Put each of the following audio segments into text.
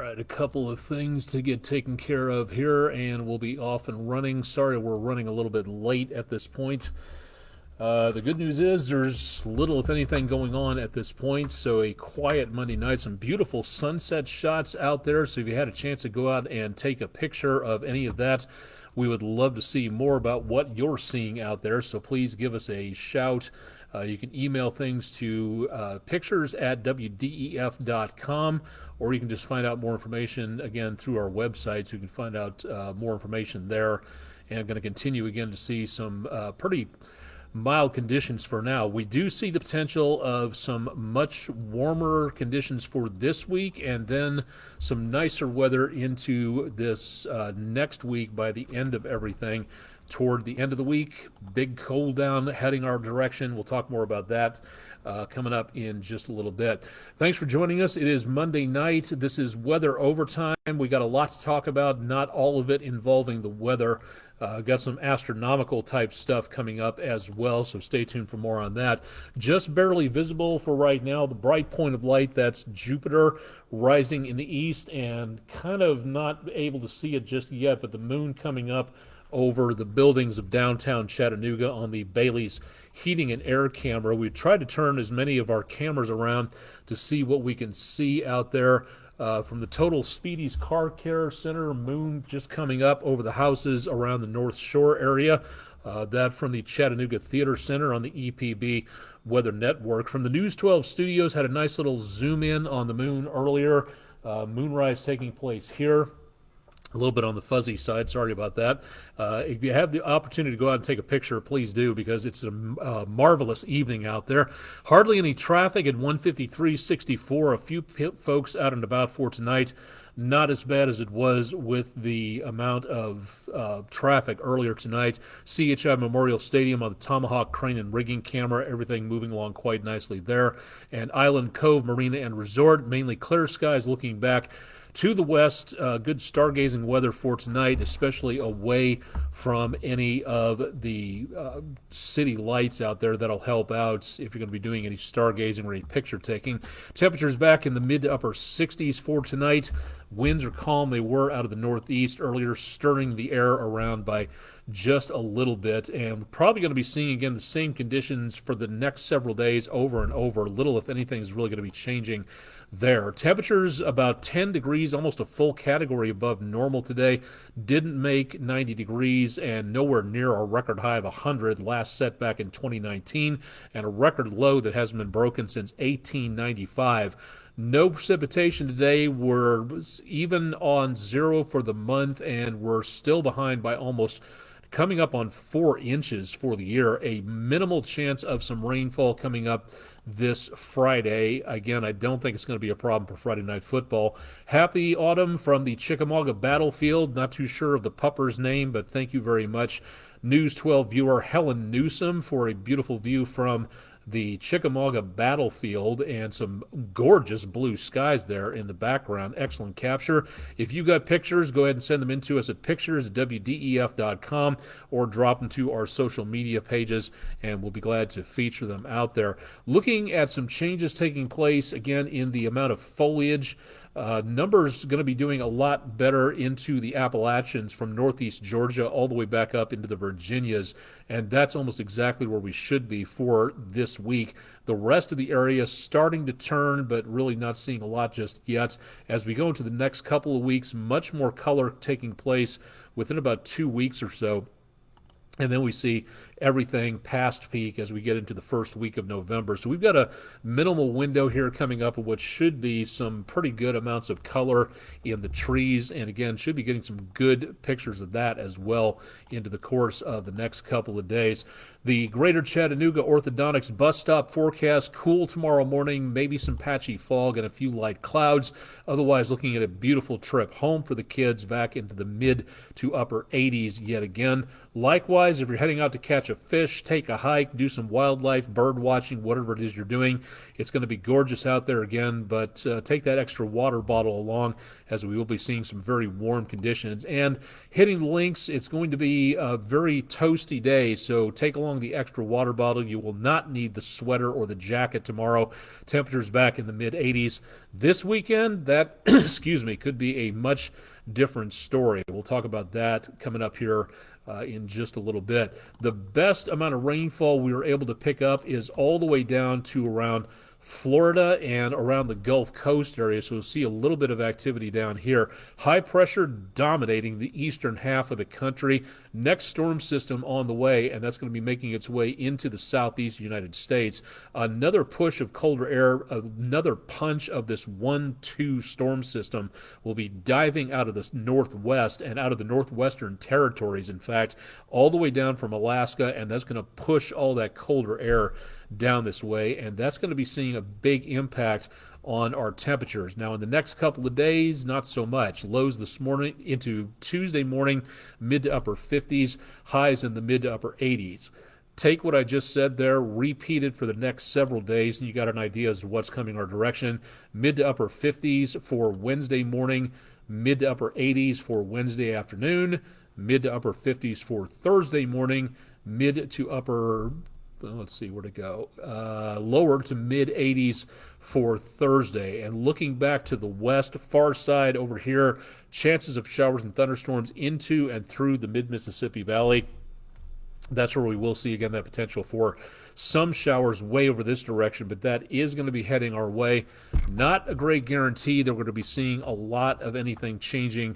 right, a couple of things to get taken care of here, and we'll be off and running. Sorry, we're running a little bit late at this point. The good news is there's little, if anything, going on at this point. So a quiet Monday night, some beautiful sunset shots out there. So if you had a chance to go out and take a picture of any of that, we would love to see more about what you're seeing out there. So please give us a shout. You can email things to pictures@wdef.com, or you can just find out more information again through our website. So you can find out more information there. And I'm going to continue again to see some pretty mild conditions for now. We do see the potential of some much warmer conditions for this week, and then some nicer weather into this next week by the end of everything. Toward the end of the week, big cold down heading our direction. We'll talk more about that coming up in just a little bit. Thanks for joining us. It is Monday night. This is Weather Overtime. We got a lot to talk about, not all of it involving the weather. Got some astronomical type stuff coming up as well, so stay tuned for more on that. Just barely visible for right now, the bright point of light, that's Jupiter rising in the east, and kind of not able to see it just yet, but the moon coming up over the buildings of downtown Chattanooga on the Bailey's heating and air camera. We tried to turn as many of our cameras around to see what we can see out there. From the Total Speedy's Car Care Center, moon just coming up over the houses around the North Shore area. That from the Chattanooga Theater Center on the EPB Weather Network. From the News 12 studios, had a nice little zoom in on the moon earlier. Moonrise taking place here. A little bit on the fuzzy side, sorry about that. If you have the opportunity to go out and take a picture, please do, because it's a marvelous evening out there. Hardly any traffic at 153.64. A few folks out and about for tonight. Not as bad as it was with the amount of traffic earlier tonight. CHI Memorial Stadium on the Tomahawk crane and rigging camera, everything moving along quite nicely there. And Island Cove Marina and Resort, mainly clear skies looking back to the west. Good stargazing weather for tonight, especially away from any of the city lights out there. That'll help out if you're going to be doing any stargazing or any picture taking. Temperatures back in the mid to upper 60s for tonight. Winds are calm. They were out of the northeast earlier, stirring the air around by just a little bit, and we're probably going to be seeing again the same conditions for the next several days over and over. Little, if anything, is really going to be changing there. Temperatures about 10 degrees, almost a full category above normal today. Didn't make 90 degrees, and nowhere near our record high of 100 last set back in 2019, and a record low that hasn't been broken since 1895. No precipitation today. We're even on zero for the month, and we're still behind by almost coming up on 4 inches for the year. A minimal chance of some rainfall coming up this Friday. Again, I don't think it's going to be a problem for Friday Night Football. Happy autumn from the Chickamauga Battlefield. Not too sure of the pupper's name, but thank you very much, News 12 viewer Helen Newsom, for a beautiful view from the Chickamauga Battlefield and some gorgeous blue skies there in the background. Excellent capture. If you got pictures, go ahead and send them in to us at pictures@wdef.com or drop them to our social media pages, and we'll be glad to feature them out there. Looking at some changes taking place again in the amount of foliage. Numbers going to be doing a lot better into the Appalachians from northeast Georgia all the way back up into the Virginias, and that's almost exactly where we should be for this week. The rest of the area starting to turn, but really not seeing a lot just yet. As we go into the next couple of weeks, much more color taking place within about 2 weeks or so. And then we see everything past peak as we get into the first week of November. So we've got a minimal window here coming up of what should be some pretty good amounts of color in the trees. And again, should be getting some good pictures of that as well into the course of the next couple of days. The Greater Chattanooga Orthodontics bus stop forecast, cool tomorrow morning, maybe some patchy fog and a few light clouds. Otherwise, looking at a beautiful trip home for the kids back into the mid to upper 80s yet again. Likewise, if you're heading out to catch catch a fish, take a hike, do some wildlife, bird watching, whatever it is you're doing. It's going to be gorgeous out there again, but take that extra water bottle along, as we will be seeing some very warm conditions. And hitting the links, it's going to be a very toasty day, so take along the extra water bottle. You will not need the sweater or the jacket tomorrow. Temperatures back in the mid-80s. This weekend, that excuse me, could be a much different story. We'll talk about that coming up here in just a little bit. The best amount of rainfall we were able to pick up is all the way down to around Florida and around the Gulf Coast area, so we'll see a little bit of activity down here. High pressure dominating the eastern half of the country. Next storm system on the way, and that's going to be making its way into the southeast United States. Another push of colder air, another punch of this 1-2 storm system will be diving out of the northwest and out of the northwestern territories, in fact, all the way down from Alaska, and that's going to push all that colder air down this way, and that's going to be seeing a big impact on our temperatures. Now, in the next couple of days, not so much. Lows this morning into Tuesday morning, mid to upper 50s, highs in the mid to upper 80s. Take what I just said there, repeat it for the next several days, and you got an idea as to what's coming our direction. Mid to upper 50s for Wednesday morning, mid to upper 80s for Wednesday afternoon, mid to upper 50s for Thursday morning, mid to upper, let's see where to go, lower to mid 80s for Thursday. And looking back to the west, far side over here, chances of showers and thunderstorms into and through the mid-Mississippi Valley. That's where we will see again that potential for some showers way over this direction, but that is going to be heading our way. Not a great guarantee that we're going to be seeing a lot of anything changing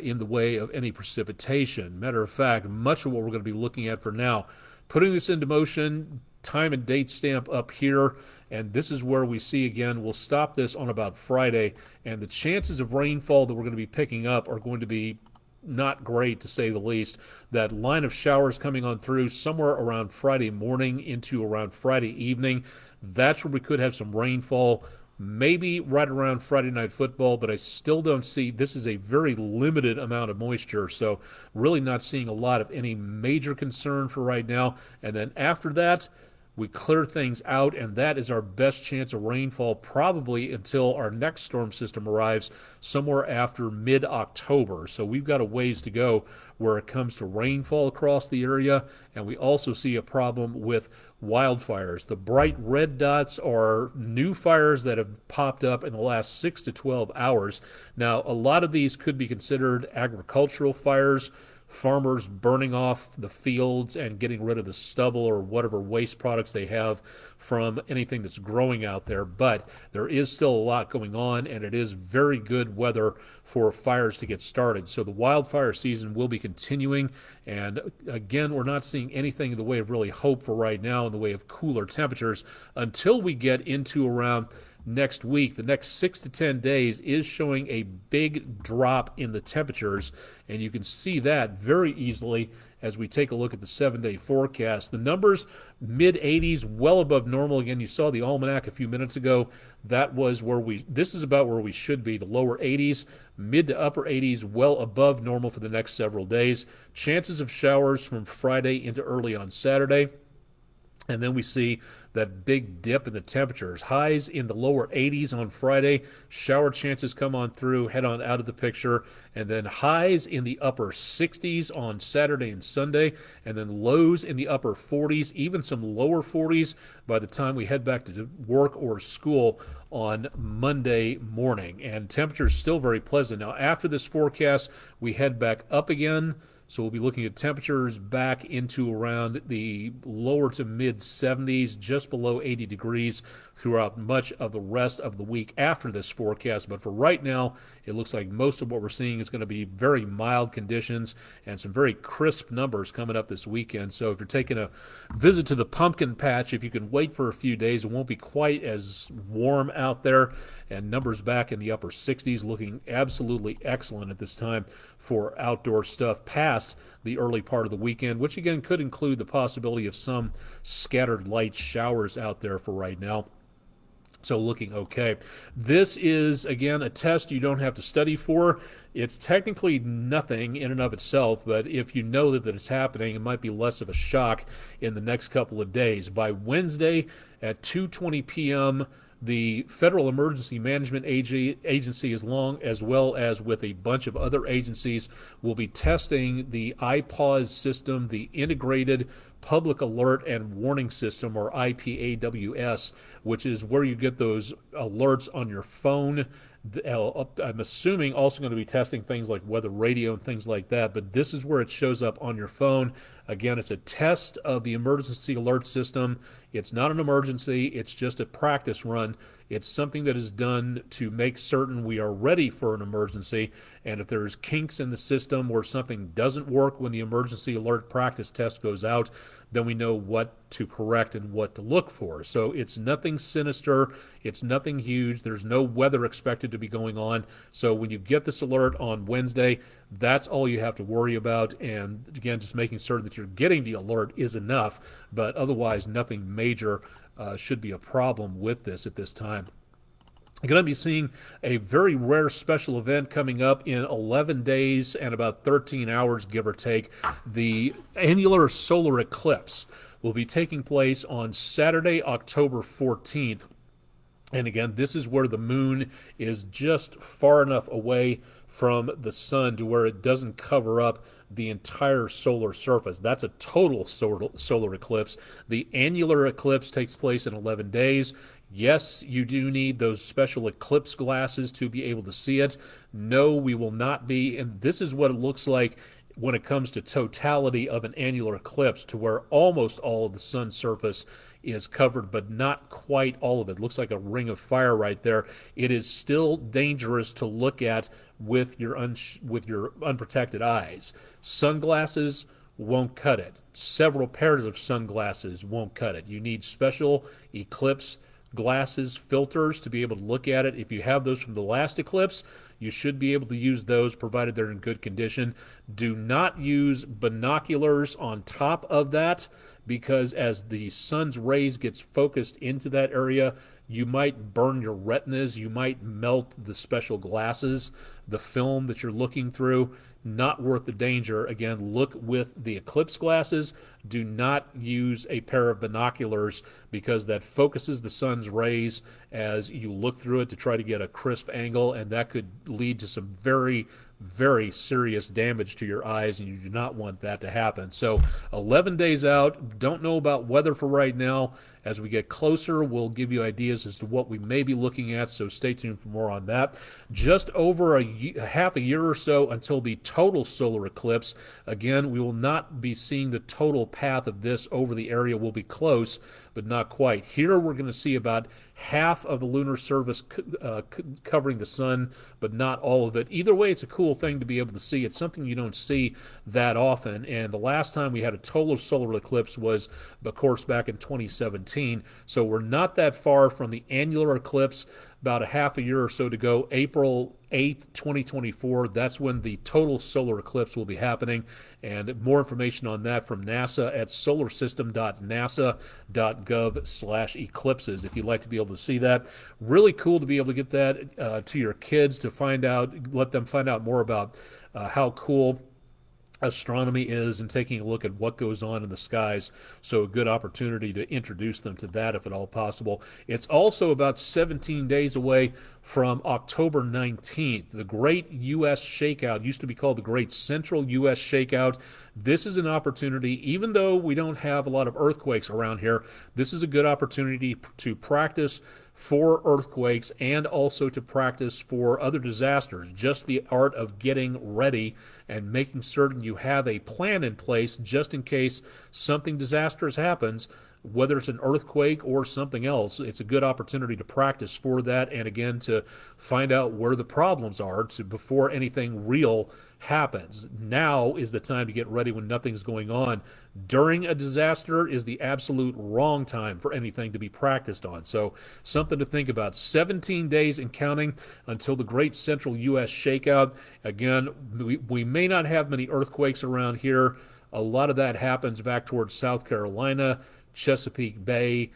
in the way of any precipitation. Matter of fact, much of what we're going to be looking at for now, putting this into motion, time and date stamp up here, and this is where we see again, we'll stop this on about Friday, and the chances of rainfall that we're going to be picking up are going to be not great, to say the least. That line of showers coming on through somewhere around Friday morning into around Friday evening, that's where we could have some rainfall, maybe right around Friday Night Football, but I still don't see, this is a very limited amount of moisture, so really not seeing a lot of any major concern for right now. And then after that, we clear things out, and that is our best chance of rainfall probably until our next storm system arrives somewhere after mid-October. So we've got a ways to go where it comes to rainfall across the area, and we also see a problem with wildfires. The bright red dots are new fires that have popped up in the last 6 to 12 hours. Now, a lot of these could be considered agricultural fires, farmers burning off the fields and getting rid of the stubble or whatever waste products they have from anything that's growing out there. But there is still a lot going on, and it is very good weather for fires to get started. So the wildfire season will be continuing, and again, we're not seeing anything in the way of really hope for right now in the way of cooler temperatures until we get into around next week. The next 6 to 10 days is showing a big drop in the temperatures, and you can see that very easily as we take a look at the 7-day forecast. The numbers, mid-80s, well above normal. Again, you saw the almanac a few minutes ago. That was where this is about where we should be, the lower 80s, mid to upper 80s, well above normal for the next several days. Chances of showers from Friday into early on Saturday. And then we see that big dip in the temperatures. Highs in the lower 80s on Friday. Shower chances come on through, head on out of the picture. And then highs in the upper 60s on Saturday and Sunday. And then lows in the upper 40s, even some lower 40s by the time we head back to work or school on Monday morning. And temperatures still very pleasant. Now, after this forecast, we head back up again. So we'll be looking at temperatures back into around the lower to mid 70s, just below 80 degrees throughout much of the rest of the week after this forecast. But for right now, it looks like most of what we're seeing is going to be very mild conditions and some very crisp numbers coming up this weekend. So if you're taking a visit to the pumpkin patch, if you can wait for a few days, it won't be quite as warm out there. And numbers back in the upper 60s, looking absolutely excellent at this time for outdoor stuff past the early part of the weekend, which again could include the possibility of some scattered light showers out there for right now. So looking okay. This is, again, a test you don't have to study for. It's technically nothing in and of itself, but if you know that it's happening, it might be less of a shock in the next couple of days. By Wednesday at 2:20 p.m., the Federal Emergency Management Agency, as well as with a bunch of other agencies, will be testing the IPAWS system, the Integrated Public Alert and Warning System, or IPAWS, which is where you get those alerts on your phone. I'm assuming also going to be testing things like weather radio and things like that, but this is where it shows up on your phone. Again, it's a test of the emergency alert system. It's not an emergency, it's just a practice run. It's something that is done to make certain we are ready for an emergency, and if there's kinks in the system or something doesn't work when the emergency alert practice test goes out, then we know what to correct and what to look for. So it's nothing sinister, it's nothing huge, there's no weather expected to be going on. So when you get this alert on Wednesday, that's all you have to worry about. And again, just making certain that you're getting the alert is enough, but otherwise nothing major should be a problem with this at this time. You're going to be seeing a very rare special event coming up in 11 days and about 13 hours, give or take. The annular solar eclipse will be taking place on Saturday, October 14th. And again, this is where the moon is just far enough away from the sun to where it doesn't cover up the entire solar surface. That's a total solar eclipse. The annular eclipse takes place in 11 days. Yes, you do need those special eclipse glasses to be able to see it. No, we will not be. And this is what it looks like when it comes to totality of an annular eclipse, to where almost all of the sun's surface is covered, but not quite all of it. It looks like a ring of fire right there. It is still dangerous to look at with your unprotected eyes. Sunglasses won't cut it. Several pairs of sunglasses won't cut it. You need special eclipse glasses, filters, to be able to look at it. If you have those from the last eclipse, you should be able to use those provided they're in good condition. Do not use binoculars on top of that, because as the sun's rays gets focused into that area, you might burn your retinas, you might melt the special glasses, the film that you're looking through. Not worth the danger. Again, look with the eclipse glasses. Do not use a pair of binoculars, because that focuses the sun's rays as you look through it to try to get a crisp angle, and that could lead to some very, very serious damage to your eyes, and you do not want that to happen. So 11 days out. Don't know about weather for right now. As we get closer, we'll give you ideas as to what we may be looking at, so stay tuned for more on that. Just over half a year or so until the total solar eclipse. Again, we will not be seeing the total path of this over the area. We'll be close, but not quite. Here we're going to see about half of the lunar surface covering the sun, but not all of it. Either way, it's a cool thing to be able to see. It's something you don't see that often, and the last time we had a total solar eclipse was, of course, back in 2017. So we're not that far from the annular eclipse, about a half a year or so to go. April 8th, 2024, that's when the total solar eclipse will be happening. And more information on that from NASA at solarsystem.nasa.gov/eclipses if you'd like to be able to see that. Really cool to be able to get that to your kids, to find out, let them find out more about how cool astronomy is and taking a look at what goes on in the skies. So a good opportunity to introduce them to that if at all possible. It's also about 17 days away from October 19th. The Great U.S. Shakeout used to be called the Great Central U.S. Shakeout. This is an opportunity, even though we don't have a lot of earthquakes around here, this is a good opportunity to practice for earthquakes and also to practice for other disasters. Just the art of getting ready and making certain you have a plan in place just in case something disastrous happens, whether it's an earthquake or something else. It's a good opportunity to practice for that, and again, to find out where the problems are before anything real happens. Now is the time to get ready when nothing's going on. During a disaster is the absolute wrong time for anything to be practiced on. So something to think about. 17 days and counting until the Great Central U.S. Shakeout. Again, we may not have many earthquakes around here. A lot of that happens back towards South Carolina, Chesapeake Bay,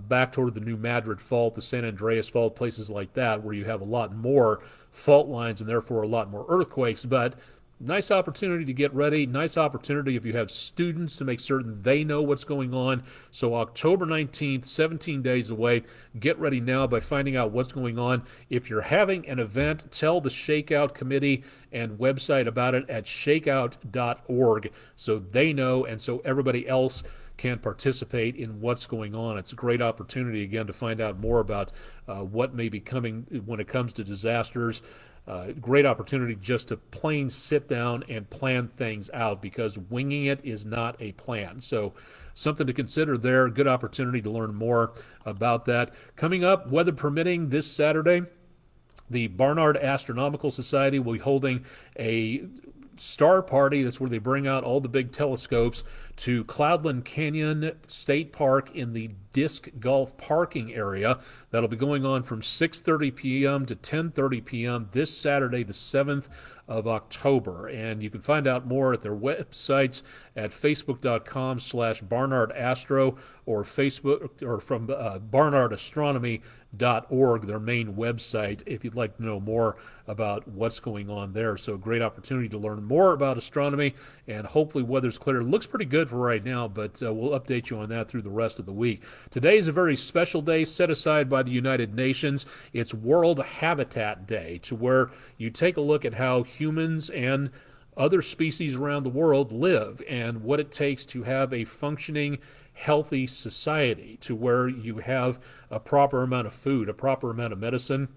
back toward the New Madrid Fault, the San Andreas Fault, places like that, where you have a lot more fault lines and therefore a lot more earthquakes. But nice opportunity to get ready. Nice opportunity if you have students to make certain they know what's going on. So October 19th, 17 days away. Get ready now by finding out what's going on. If you're having an event, tell the Shakeout Committee and website about it at shakeout.org so they know and so everybody else can participate in what's going on. It's a great opportunity, again, to find out more about what may be coming when it comes to disasters. Great opportunity just to plain sit down and plan things out, because winging it is not a plan. So something to consider there. Good opportunity to learn more about that. Coming up, weather permitting, this Saturday, the Barnard Astronomical Society will be holding a star party. That's where they bring out all the big telescopes to Cloudland Canyon State Park in the disc golf parking area. That'll be going on from 6:30 p.m. to 10:30 p.m. this Saturday, the 7th of October. And you can find out more at their websites at facebook.com/BarnardAstro or Facebook or from barnardastronomy.org, their main website, if you'd like to know more about what's going on there. So great opportunity to learn more about astronomy, and hopefully weather's clear. It looks pretty good for right now, but we'll update you on that through the rest of the week. Today is a very special day set aside by the United Nations. It's World Habitat Day, to where you take a look at how humans and other species around the world live and what it takes to have a functioning, healthy society, to where you have a proper amount of food, a proper amount of medicine,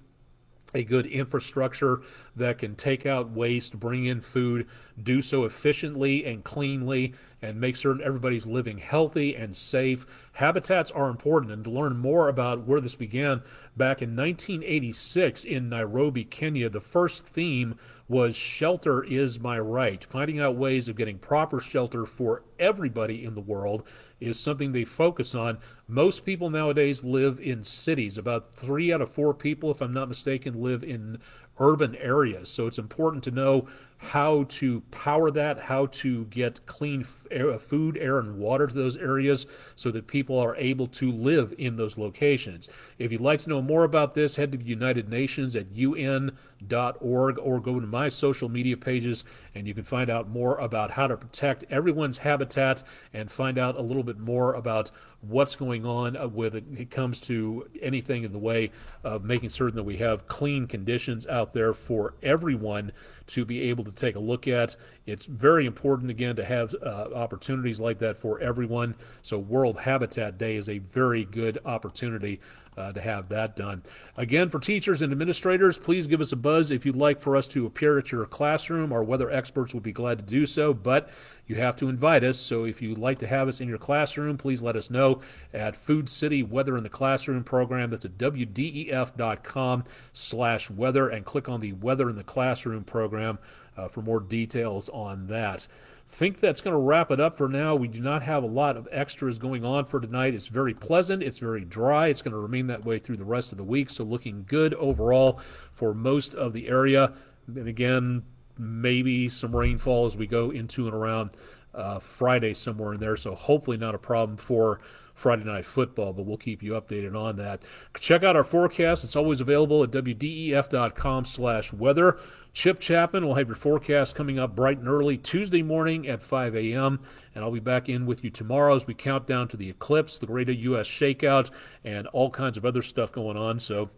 a good infrastructure that can take out waste, bring in food, do so efficiently and cleanly, and make certain everybody's living healthy and safe. Habitats are important, and to learn more about where this began, back in 1986 in Nairobi, Kenya, the first theme was "Shelter is my right." Finding out ways of getting proper shelter for everybody in the world is something they focus on. Most people nowadays live in cities. About 3 out of 4 people, if I'm not mistaken, live in urban areas. So it's important to know how to power that, how to get clean food, air, and water to those areas so that people are able to live in those locations. If you'd like to know more about this, head to the United Nations at un.org or go to my social media pages, and you can find out more about how to protect everyone's habitat and find out a little bit more about what's going on with it comes to anything in the way of making certain that we have clean conditions out there for everyone to be able to take a look at. It's very important, again, to have opportunities like that for everyone. So World Habitat Day is a very good opportunity to have that done. Again, for teachers and administrators, please give us a buzz if you'd like for us to appear at your classroom. Our weather experts would be glad to do so, but you have to invite us. So if you'd like to have us in your classroom, please let us know at Food City Weather in the Classroom program. That's at wdef.com/weather, and click on the Weather in the Classroom program for more details on that. Think that's going to wrap it up for now. We do not have a lot of extras going on for tonight. It's very pleasant. It's very dry. It's going to remain that way through the rest of the week. So looking good overall for most of the area. And again, maybe some rainfall as we go into and around Friday, somewhere in there. So hopefully not a problem for Friday Night Football, but we'll keep you updated on that. Check out our forecast. It's always available at wdef.com/weather. Chip Chapman will have your forecast coming up bright and early Tuesday morning at 5 a.m., and I'll be back in with you tomorrow as we count down to the eclipse, the greater U.S. shakeout, and all kinds of other stuff going on. So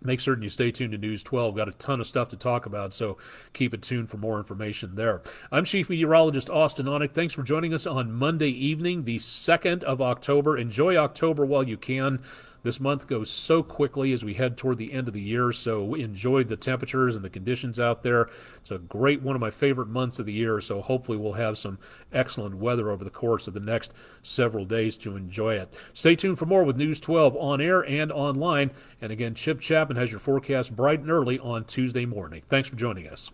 make certain you stay tuned to News 12. Got a ton of stuff to talk about, so keep it tuned for more information there. I'm Chief Meteorologist Austin Onick. Thanks for joining us on Monday evening, the 2nd of October. Enjoy October while you can. This month goes so quickly as we head toward the end of the year, so enjoy the temperatures and the conditions out there. It's a great, one of my favorite months of the year, so hopefully we'll have some excellent weather over the course of the next several days to enjoy it. Stay tuned for more with News 12 on air and online. And again, Chip Chapman has your forecast bright and early on Tuesday morning. Thanks for joining us.